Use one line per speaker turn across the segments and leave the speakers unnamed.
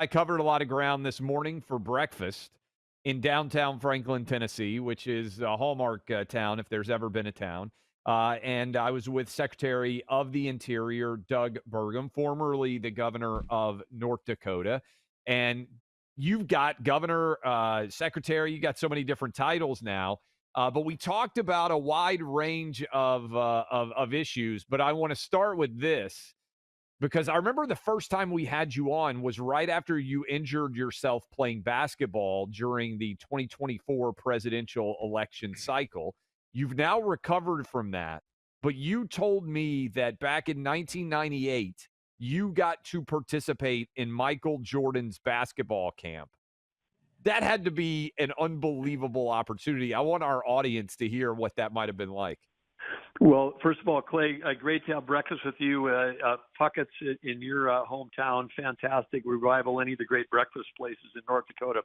I covered a lot of ground this morning for breakfast in downtown Franklin, Tennessee, which is a hallmark town if there's ever been a town. And I was with Secretary of the Interior, Doug Burgum, formerly the governor of North Dakota. And you've got governor, secretary, you got so many different titles now. But we talked about a wide range of issues. But I want to start with this because I remember the first time we had you on was right after you injured yourself playing basketball during the 2024 presidential election cycle. You've now recovered from that, but you told me that back in 1998, you got to participate in Michael Jordan's basketball camp. That had to be an unbelievable opportunity. I want our audience to hear what that might have been like.
Well, first of all, Clay, great to have breakfast with you. Puckett's in your hometown, fantastic. We rival any of the great breakfast places in North Dakota.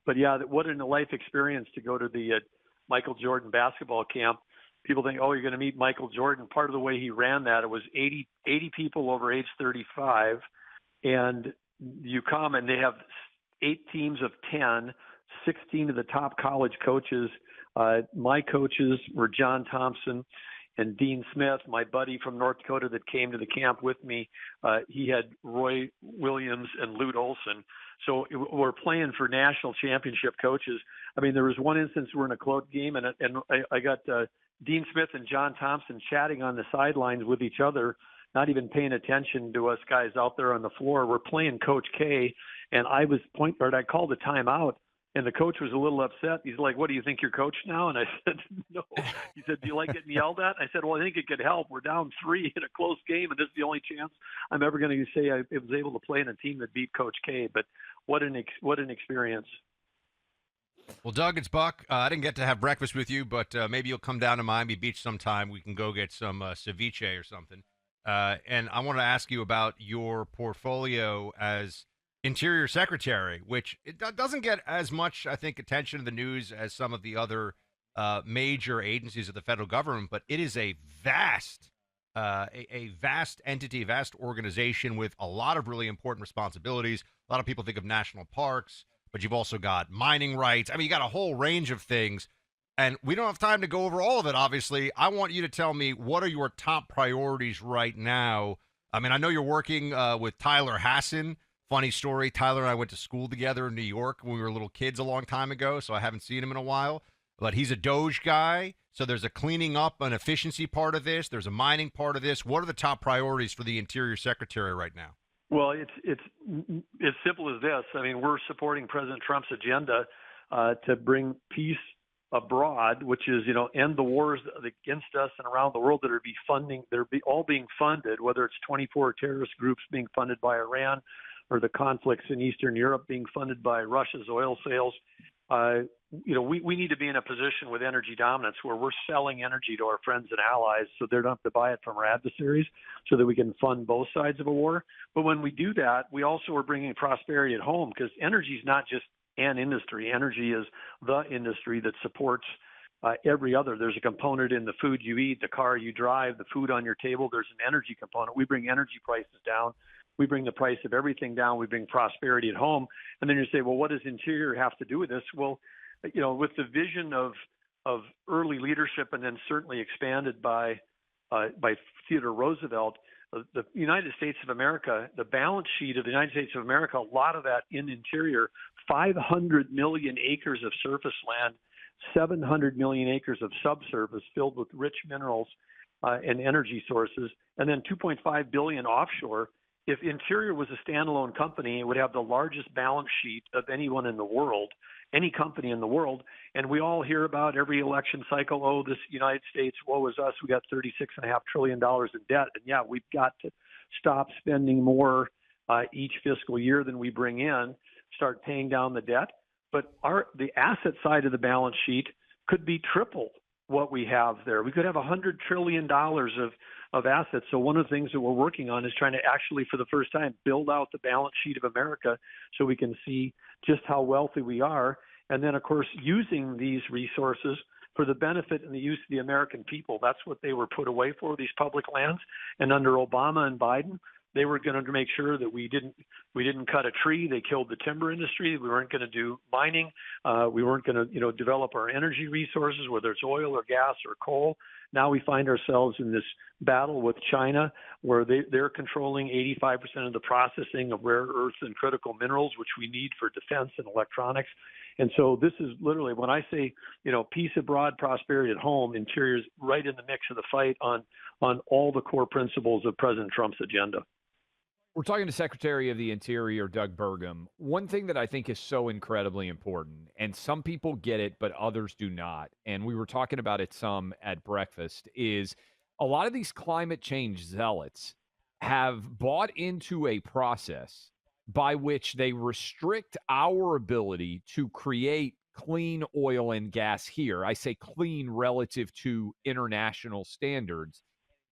But yeah, what a life experience to go to the Michael Jordan basketball camp. People think, oh, you're going to meet Michael Jordan. Part of the way he ran that, it was 80 people over age 35. And you come and they have 8 teams of 10, 16 of the top college coaches. My coaches were John Thompson and Dean Smith, my buddy from North Dakota that came to the camp with me. He had Roy Williams and Lute Olson. So we're playing for national championship coaches. I mean, there was one instance we're in a close game, and I got Dean Smith and John Thompson chatting on the sidelines with each other, not even paying attention to us guys out there on the floor. We're playing Coach K, and I called a timeout. And the coach was a little upset. He's like, what, do you think you're coach now? And I said, no. He said, do you like getting yelled at? I said, well, I think it could help. We're down 3 in a close game, and this is the only chance I'm ever going to say I was able to play in a team that beat Coach K. But what an experience.
Well, Doug, it's Buck. I didn't get to have breakfast with you, but maybe you'll come down to Miami Beach sometime. We can go get some ceviche or something. And I want to ask you about your portfolio as Interior Secretary, which it doesn't get as much, I think, attention in the news as some of the other major agencies of the federal government, but it is a vast entity, vast organization with a lot of really important responsibilities. A lot of people think of national parks, but you've also got mining rights. I mean, you got a whole range of things, and we don't have time to go over all of it, obviously. I want you to tell me, what are your top priorities right now? I mean, I know you're working with Tyler Hassan. Funny story, Tyler and I went to school together in New York when we were little kids a long time ago, so I haven't seen him in a while. But he's a Doge guy, so there's a cleaning up and efficiency part of this. There's a mining part of this. What are the top priorities for the Interior Secretary right now?
Well, it's as simple as this. I mean, we're supporting President Trump's agenda to bring peace abroad, which is, end the wars against us and around the world that are all being funded, whether it's 24 terrorist groups being funded by Iran, or the conflicts in Eastern Europe being funded by Russia's oil sales. We need to be in a position with energy dominance where we're selling energy to our friends and allies so they don't have to buy it from our adversaries, so that we can fund both sides of a war. But when we do that, we also are bringing prosperity at home, because energy is not just an industry. Energy is the industry that supports every other. There's a component in the food you eat, the car you drive, the food on your table. There's an energy component. We bring energy prices down. We bring the price of everything down. We bring prosperity at home. And then you say, well, what does Interior have to do with this? Well, with the vision of early leadership, and then certainly expanded by Theodore Roosevelt, the United States of America, the balance sheet of the United States of America, a lot of that in Interior, 500 million acres of surface land, 700 million acres of subsurface filled with rich minerals and energy sources, and then 2.5 billion offshore. If Interior was a standalone company, it would have the largest balance sheet of anyone in the world, any company in the world. And we all hear about every election cycle, oh, this United States, woe is us, we got $36.5 trillion in debt. And yeah, we've got to stop spending more each fiscal year than we bring in, start paying down the debt. But the asset side of the balance sheet could be triple what we have there. We could have $100 trillion of assets. So one of the things that we're working on is trying to actually, for the first time, build out the balance sheet of America so we can see just how wealthy we are. And then, of course, using these resources for the benefit and the use of the American people. That's what they were put away for, these public lands. And under Obama and Biden, They were going to make sure that we didn't cut a tree. They killed the timber industry. We weren't going to do mining. We weren't going to develop our energy resources, whether it's oil or gas or coal. Now we find ourselves in this battle with China, where they're controlling 85% of the processing of rare earths and critical minerals, which we need for defense and electronics. And so this is literally, when I say, peace abroad, prosperity at home, Interior's right in the mix of the fight on all the core principles of President Trump's agenda.
We're talking to Secretary of the Interior, Doug Burgum. One thing that I think is so incredibly important, and some people get it, but others do not, and we were talking about it some at breakfast, is a lot of these climate change zealots have bought into a process by which they restrict our ability to create clean oil and gas here. I say clean relative to international standards.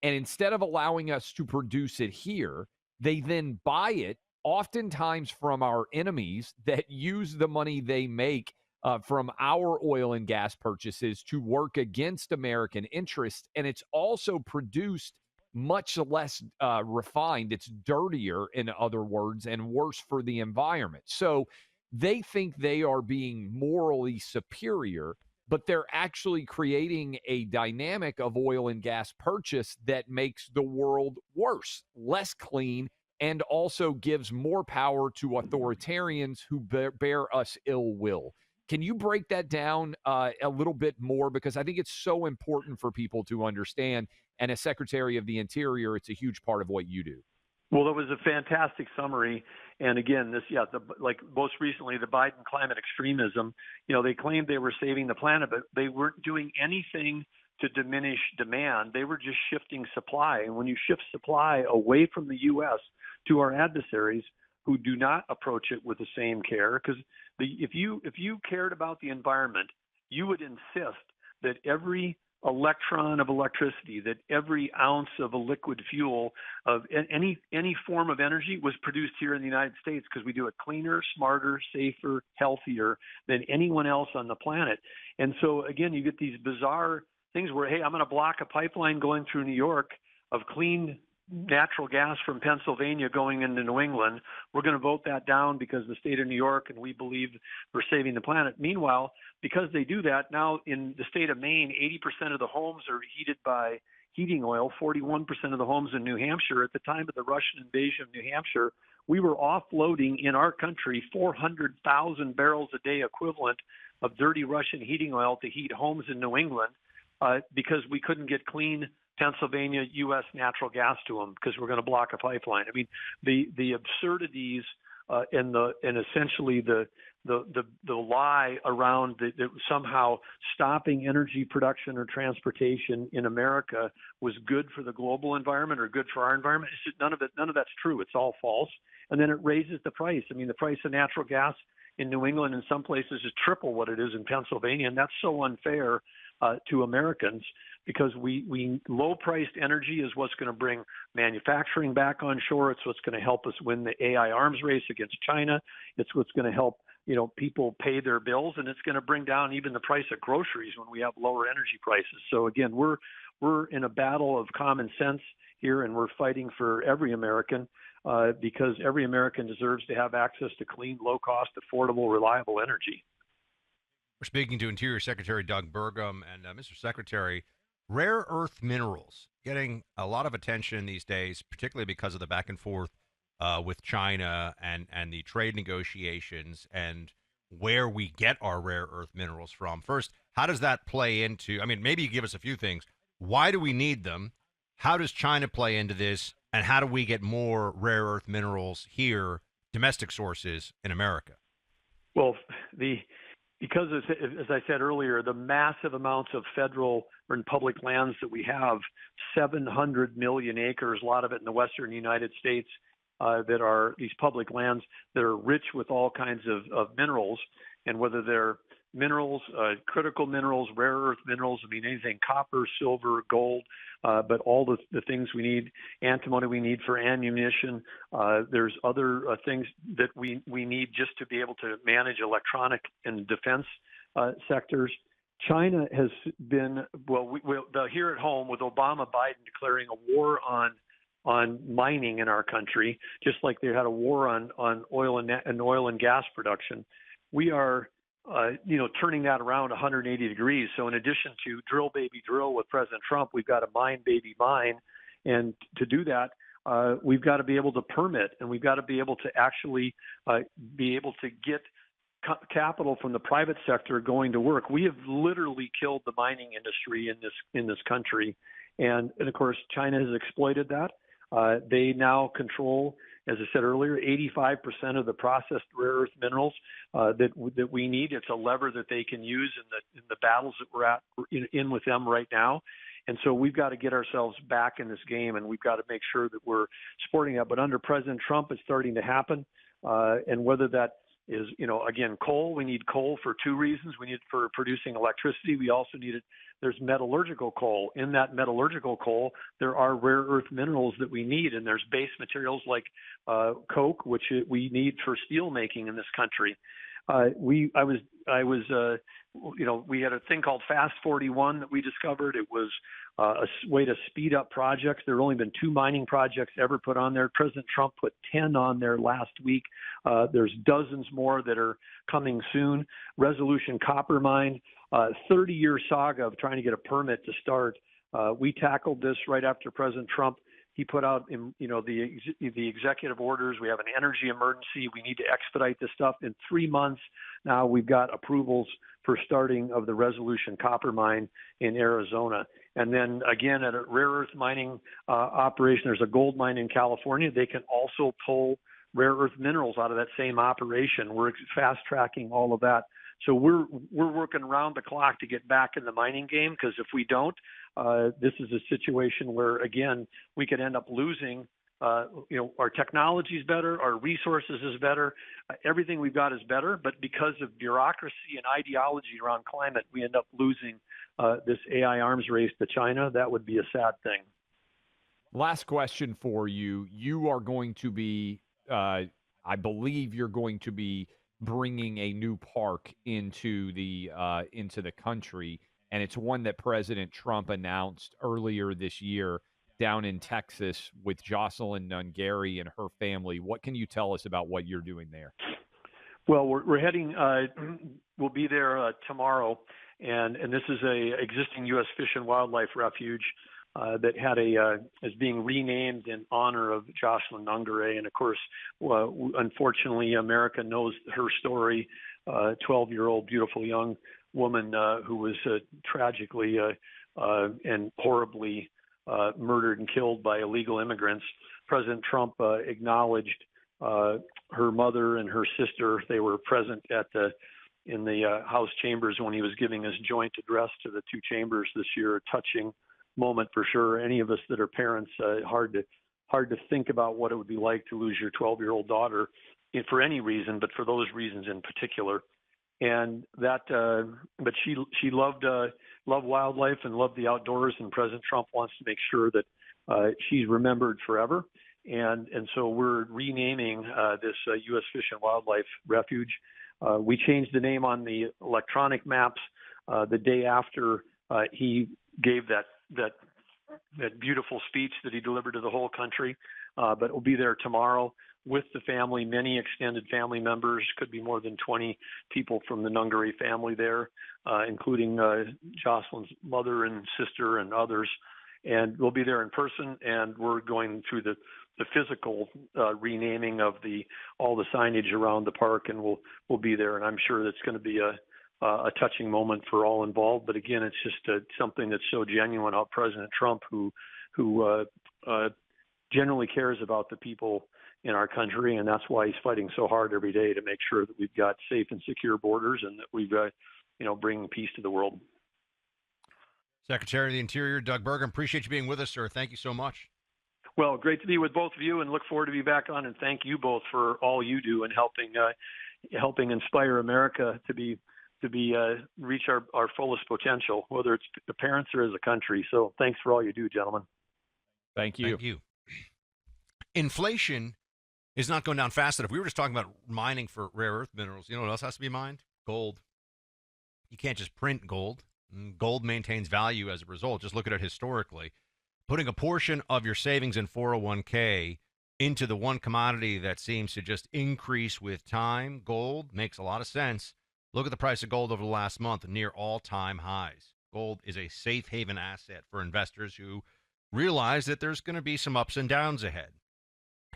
And instead of allowing us to produce it here, they then buy it, oftentimes from our enemies that use the money they make from our oil and gas purchases to work against American interests. And it's also produced much less refined. It's dirtier, in other words, and worse for the environment. So they think they are being morally superior, but they're actually creating a dynamic of oil and gas purchase that makes the world worse, less clean, and also gives more power to authoritarians who bear us ill will. Can you break that down a little bit more? Because I think it's so important for people to understand. And as Secretary of the Interior, it's a huge part of what you do.
Well, that was a fantastic summary. And again, like most recently, the Biden climate extremism, they claimed they were saving the planet, but they weren't doing anything to diminish demand. They were just shifting supply. And when you shift supply away from the U.S. to our adversaries who do not approach it with the same care, because if you cared about the environment, you would insist that every electron of electricity, that every ounce of a liquid fuel, of any form of energy was produced here in the United States, because we do it cleaner, smarter, safer, healthier than anyone else on the planet. And so again, you get these bizarre things where, hey, I'm going to block a pipeline going through New York of clean natural gas from Pennsylvania going into New England. We're going to vote that down because the state of New York and we believe we're saving the planet. Meanwhile, because they do that, now in the state of Maine, 80% of the homes are heated by heating oil, 41% of the homes in New Hampshire. At the time of the Russian invasion of New Hampshire, we were offloading in our country 400,000 barrels a day equivalent of dirty Russian heating oil to heat homes in New England because we couldn't get clean Pennsylvania U.S. natural gas to them because we're going to block a pipeline. I mean, the absurdities and essentially the lie around that somehow stopping energy production or transportation in America was good for the global environment or good for our environment. It's just none of that's true. It's all false. And then it raises the price. I mean, the price of natural gas in New England in some places is triple what it is in Pennsylvania, and that's so unfair to Americans, because we low-priced energy is what's going to bring manufacturing back on shore. It's what's going to help us win the AI arms race against China. It's what's going to help people pay their bills, and it's going to bring down even the price of groceries when we have lower energy prices. So again, we're in a battle of common sense here, and we're fighting for every American because every American deserves to have access to clean, low-cost, affordable, reliable energy.
We're speaking to Interior Secretary Doug Burgum. And Mr. Secretary, rare earth minerals getting a lot of attention these days, particularly because of the back and forth with China and the trade negotiations and where we get our rare earth minerals from. First, how does that play into, I mean, maybe you give us a few things. Why do we need them? How does China play into this? And how do we get more rare earth minerals here, domestic sources in America?
Well, because as I said earlier, the massive amounts of federal and public lands that we have, 700 million acres, a lot of it in the western United States, that are these public lands that are rich with all kinds of minerals, and whether they're minerals, critical minerals, rare earth minerals, I mean, anything copper, silver, gold, but all the things we need, antimony we need for ammunition. There's other things that we need just to be able to manage electronic and defense sectors. China has been, here at home with Obama, Biden declaring a war on on mining in our country, just like they had a war on oil and oil and gas production. We are turning that around 180 degrees. So in addition to drill baby drill with President Trump, we've got to mine baby mine, and to do that, we've got to be able to permit, and we've got to be able to actually be able to get capital from the private sector going to work. We have literally killed the mining industry in this country, and of course China has exploited that. They now control, as I said earlier, 85% of the processed rare earth minerals that we need. It's a lever that they can use in the battles that we're in with them right now. And so we've got to get ourselves back in this game, and we've got to make sure that we're supporting that. But under President Trump, it's starting to happen. And whether that is, again, coal, we need coal for two reasons. We need it for producing electricity. We also need it. There's metallurgical coal. In that metallurgical coal, there are rare earth minerals that we need, and there's base materials like coke, which we need for steel making in this country. We had a thing called Fast 41 that we discovered. It was a way to speed up projects. There have only been 2 mining projects ever put on there. President Trump put 10 on there last week. There's dozens more that are coming soon. Resolution Copper Mine, 30-year saga of trying to get a permit to start. We tackled this right after President Trump. He put out, the executive orders. We have an energy emergency. We need to expedite this stuff. In 3 months now, we've got approvals for starting of the Resolution Copper Mine in Arizona. And then again, at a rare earth mining operation, there's a gold mine in California. They can also pull rare earth minerals out of that same operation. We're fast tracking all of that. So we're working around the clock to get back in the mining game, because if we don't, this is a situation where, again, we could end up losing. Our technology is better, our resources is better, everything we've got is better, but because of bureaucracy and ideology around climate, we end up losing this AI arms race to China. That would be a sad thing.
Last question for you. You are going to be, I believe you're going to be bringing a new park into the country, and it's one that President Trump announced earlier this year down in Texas with Jocelyn Nungary and her family. What can you tell us about what you're doing there?
Well, we're heading. We'll be there tomorrow, and this is a existing U.S. Fish and Wildlife refuge that had is being renamed in honor of Jocelyn Nungary. And of course, unfortunately, America knows her story. 12-year-old beautiful young woman who was tragically and horribly murdered and killed by illegal immigrants. President Trump acknowledged her mother and her sister. They were present in the House chambers when he was giving his joint address to the 2 chambers this year. A touching moment for sure. Any of us that are parents, hard to think about what it would be like to lose your 12-year-old daughter for any reason, but for those reasons in particular. And that, but she loved wildlife and loved the outdoors, and President Trump wants to make sure that she's remembered forever. And so we're renaming this U.S. Fish and Wildlife Refuge. We changed the name on the electronic maps the day after he gave that beautiful speech that he delivered to the whole country. But we'll be there tomorrow with the family, many extended family members, could be more than 20 people from the Nungary family there, including Jocelyn's mother and sister and others. And we'll be there in person, and we're going through the physical renaming of all the signage around the park, and we'll be there. And I'm sure that's going to be a touching moment for all involved. But again, it's just something that's so genuine about President Trump, who generally cares about the people in our country, and that's why he's fighting so hard every day to make sure that we've got safe and secure borders, and that we've got, bringing peace to the world.
Secretary of the Interior Doug Burgum, appreciate you being with us, sir. Thank you so much.
Well, great to be with both of you, and look forward to be back on. And thank you both for all you do in helping inspire America to reach our fullest potential, whether it's the parents or as a country. So thanks for all you do, gentlemen.
Thank you.
Thank you. Inflation is not going down fast enough. We were just talking about mining for rare earth minerals. You know what else has to be mined? Gold. You can't just print gold. Gold maintains value as a result. Just look at it historically. putting a portion of your savings in 401k into the one commodity that seems to just increase with time, gold, makes a lot of sense. Look at the price of gold over the last month, near all-time highs. Gold is a safe haven asset for investors who realize that there's going to be some ups and downs ahead.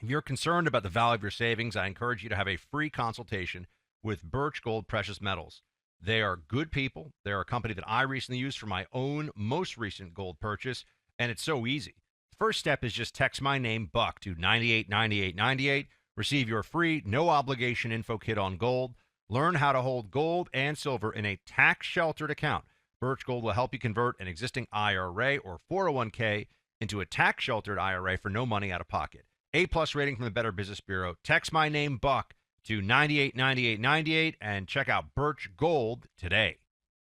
If you're concerned about the value of your savings, I encourage you to have a free consultation with Birch Gold Precious Metals. They are good people. They're a company that I recently used for my own most recent gold purchase, and it's so easy. The first step is just text my name, Buck, to 989898. Receive your free, no obligation info kit on gold. Learn how to hold gold and silver in a tax-sheltered account. Birch Gold will help you convert an existing IRA or 401k into a tax-sheltered IRA for no money out of pocket. A-plus rating from the Better Business Bureau. Text my name, Buck, to 989898 and check out Birch Gold today.